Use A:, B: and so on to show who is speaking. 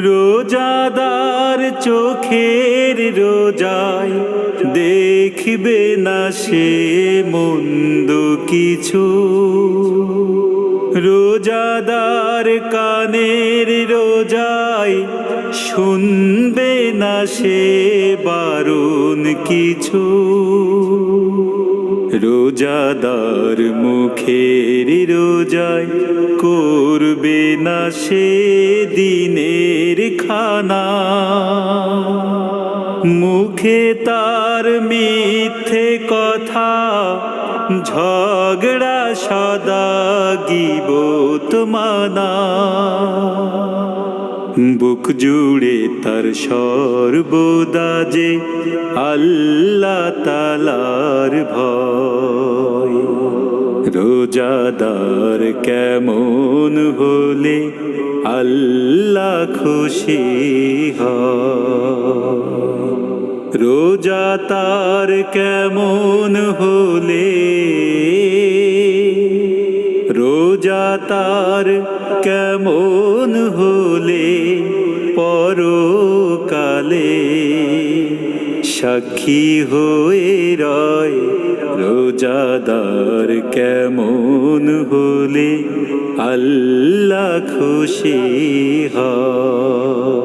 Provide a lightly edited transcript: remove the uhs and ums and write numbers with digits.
A: রোজাদার চোখের রোজায় দেখবে না সে মন্দ কিছু, রোজাদার কানের রোজায় শুনবে না সে বারণ কিছু, রোজাদার মুখের রোজায় করবে না সে দিনের খানা, মুখে তার মিথ্যে কথা ঝগড়া সদা গীবত মানা, বুক জুড়ে তার সর্বদা যে আল্লাহ তাআলার ভয়। রোজাদার কেমন হলে আল্লাহ খুশি হয়, রোজা তার কেমন হলে, রোজা তার কেমন হলে পরকালে সাক্ষী হয়ে রয়, রোজাদার কেমন হলে আল্লাহ খুশি হয়।